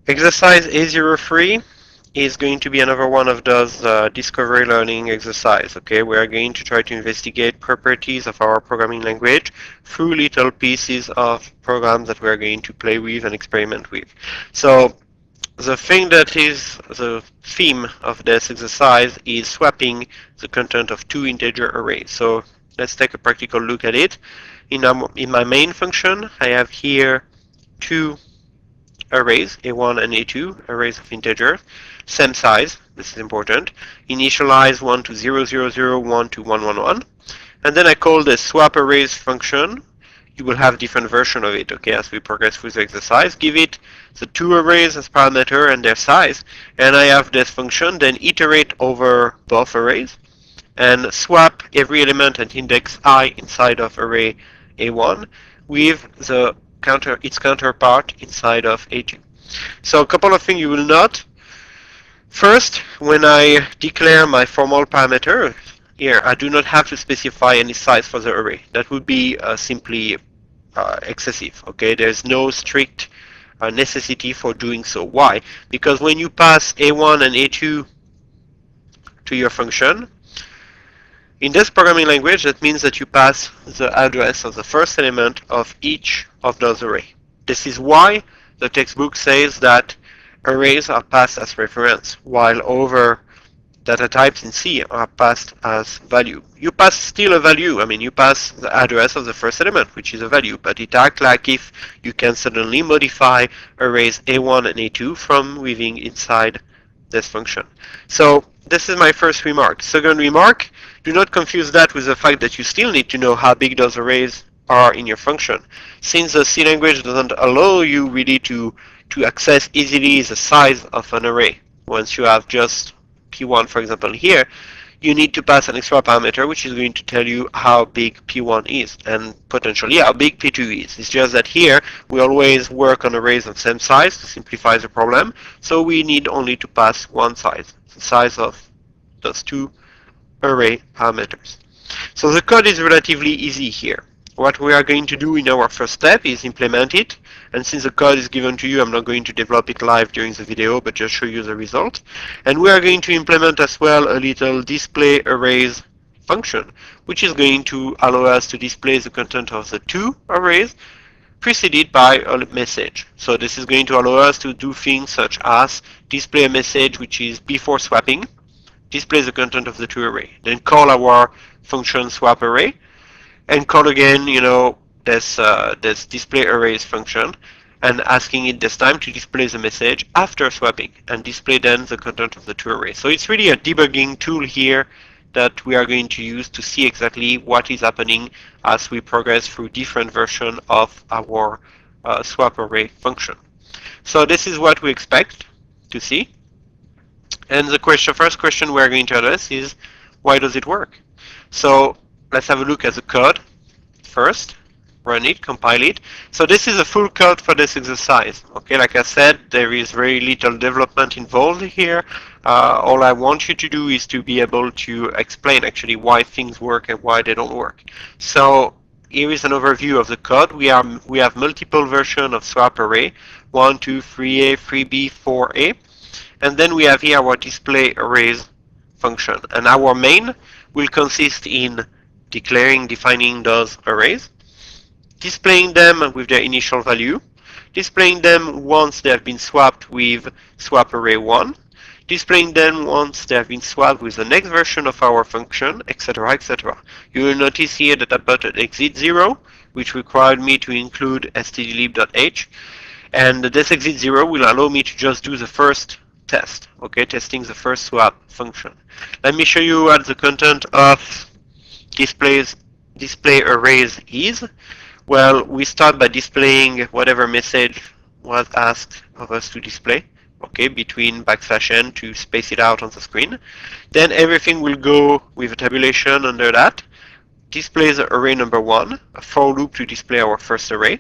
Exercise A03 is going to be another one of those discovery learning exercise. Okay, we are going to try to investigate properties of our programming language through little pieces of programs that we are going to play with and experiment with. So the thing that is the theme of this exercise is swapping the content of two integer arrays. So let's take a practical look at it. In my main function, I have here two arrays, A1 and A2, arrays of integers, same size, this is important. Initialize 1 to 0, 0, 0, 1 to 1, 1, 1. And then I call the swap arrays function. You will have different version of it, okay, as we progress through the exercise. Give it the two arrays as parameter and their size, and I have this function, then iterate over both arrays, and swap every element at index I inside of array A1 with its counterpart inside of A2. So a couple of things you will note. First, when I declare my formal parameter, here I do not have to specify any size for the array. That would be simply excessive. Okay, there's no strict necessity for doing so. Why? Because when you pass A1 and A2 to your function, in this programming language, that means that you pass the address of the first element of each of those arrays. This is why the textbook says that arrays are passed as reference, while other data types in C are passed as value. You pass still a value. I mean, you pass the address of the first element, which is a value, but it acts like if you can suddenly modify arrays A1 and A2 from within inside this function. So this is my first remark. Second remark, do not confuse that with the fact that you still need to know how big those arrays are in your function. Since the C language doesn't allow you really to access easily the size of an array, once you have just P1, for example, here, you need to pass an extra parameter which is going to tell you how big P1 is and potentially how big P2 is. It's just that here we always work on arrays of same size to simplify the problem, so we need only to pass one size, the size of those two array parameters. So the code is relatively easy here. What we are going to do in our first step is implement it, and since the code is given to you, I'm not going to develop it live during the video, but just show you the result. And we are going to implement as well a little display arrays function, which is going to allow us to display the content of the two arrays preceded by a message. So this is going to allow us to do things such as display a message which is before swapping, display the content of the two arrays, then call our function swap array, and call again, this display arrays function, and asking it this time to display the message after swapping, and display then the content of the two arrays. So it's really a debugging tool here that we are going to use to see exactly what is happening as we progress through different versions of our swap array function. So this is what we expect to see. And the first question we are going to address is, why does it work? So let's have a look at the code first. Run it, compile it. So this is a full code for this exercise. Okay, like I said, there is very little development involved here. All I want you to do is to be able to explain actually why things work and why they don't work. So here is an overview of the code. We have multiple versions of swap array, 1, 2, 3a, 3b, 4a. And then we have here our display arrays function. And our main will consist in defining those arrays, displaying them with their initial value, displaying them once they have been swapped with swap array 1, displaying them once they have been swapped with the next version of our function, etc., etc. You will notice here that I put an exit 0, which required me to include stdlib.h, and this exit 0 will allow me to just do the first test, okay, testing the first swap function. Let me show you what the content of display arrays is. Well, we start by displaying whatever message was asked of us to display, okay, between \n to space it out on the screen. Then everything will go with a tabulation under that. Displays array number 1, a for loop to display our first array,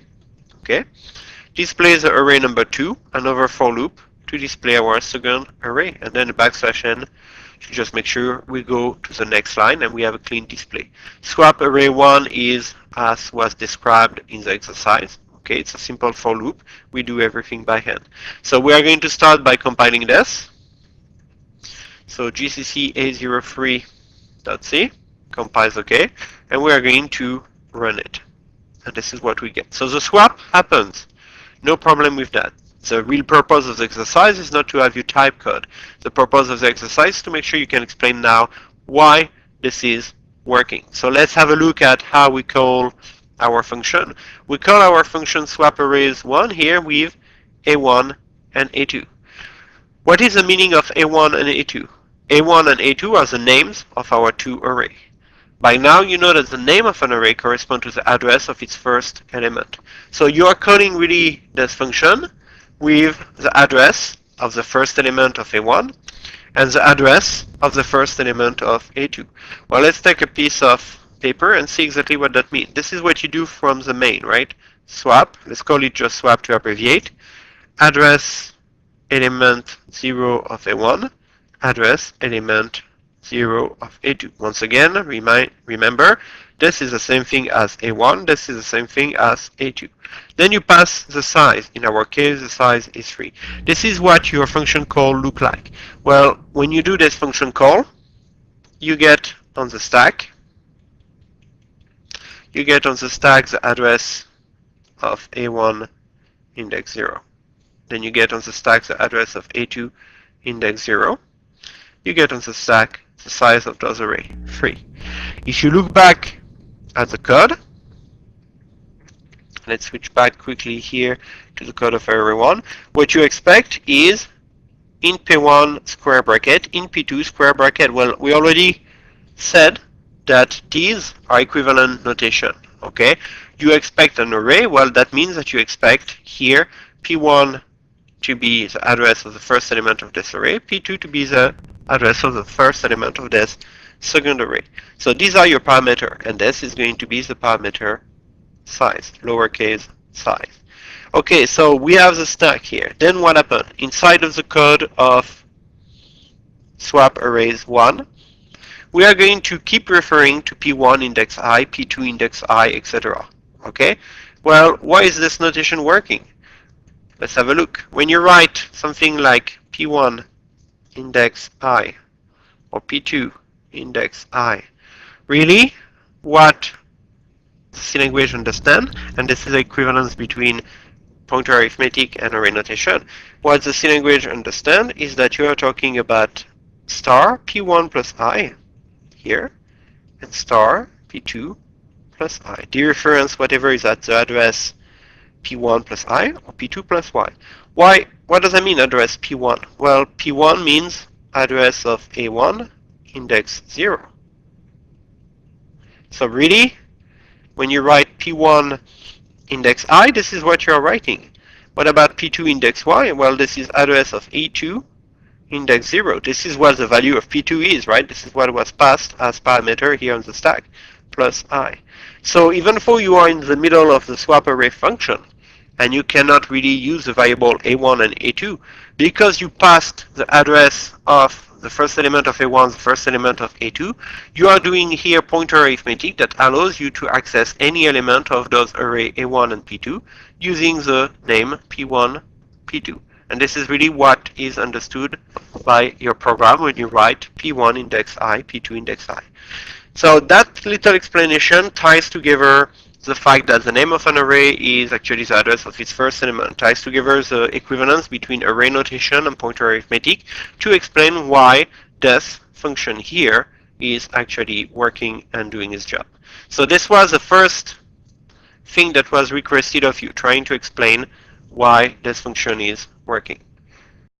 okay. Displays array number 2, another for loop to display our second array, and then \n to just make sure we go to the next line and we have a clean display. Swap array 1 is as was described in the exercise. Okay, it's a simple for loop. We do everything by hand. So we are going to start by compiling this. So GCC a03.c compiles OK, and we are going to run it. And this is what we get. So the swap happens. No problem with that. The real purpose of the exercise is not to have you type code. The purpose of the exercise is to make sure you can explain now why this is working. So let's have a look at how we call our function. We call our function swap arrays 1 here with A1 and A2. What is the meaning of A1 and A2? A1 and A2 are the names of our two arrays. By now you know that the name of an array corresponds to the address of its first element. So you are calling really this function with the address of the first element of A1 and the address of the first element of A2. Well, let's take a piece of paper and see exactly what that means. This is what you do from the main, right? Swap, let's call it just swap to abbreviate. Address element 0 of A1, address element 0 of A2. Once again, remember, this is the same thing as A1, this is the same thing as A2. Then you pass the size. In our case, the size is 3. This is what your function call look like. Well, when you do this function call, you get on the stack, the address of A1 index 0. Then you get on the stack the address of A2 index 0. You get on the stack the size of those array, 3. If you look back at the code, let's switch back quickly here to the code of array 1. What you expect is in P1 square bracket, in P2 square bracket. Well, we already said that these are equivalent notation, okay? You expect an array, well, that means that you expect here P1 to be the address of the first element of this array, P2 to be the address of the first element of this second array. So these are your parameter, and this is going to be the parameter size, lowercase size. Okay, so we have the stack here. Then what happened? Inside of the code of swap arrays 1, we are going to keep referring to P1 index I, P2 index I, etc. Okay? Well, why is this notation working? Let's have a look. When you write something like P1 index I or P2 index I, really what the C language understand, and this is the equivalence between pointer arithmetic and array notation, what the C language understand is that you are talking about star P1 plus I here and star P2 plus I. Dereference whatever is at the address P1 plus I or P2 plus Y. Why? What does that mean, address P1? Well, P1 means address of A1 index 0. So really, when you write P1 index I, this is what you are writing. What about P2 index Y? Well, this is address of A2 index 0. This is what the value of P2 is, right? This is what was passed as parameter here on the stack, plus I. So even though you are in the middle of the swap array function, and you cannot really use the variable A1 and A2, because you passed the address of the first element of A1, the first element of A2, you are doing here pointer arithmetic that allows you to access any element of those array A1 and P2 using the name P1, P2. And this is really what is understood by your program when you write P1 index I, P2 index I. So that little explanation ties together the fact that the name of an array is actually the address of its first element, ties together the equivalence between array notation and pointer arithmetic to explain why this function here is actually working and doing its job. So this was the first thing that was requested of you, trying to explain why this function is working.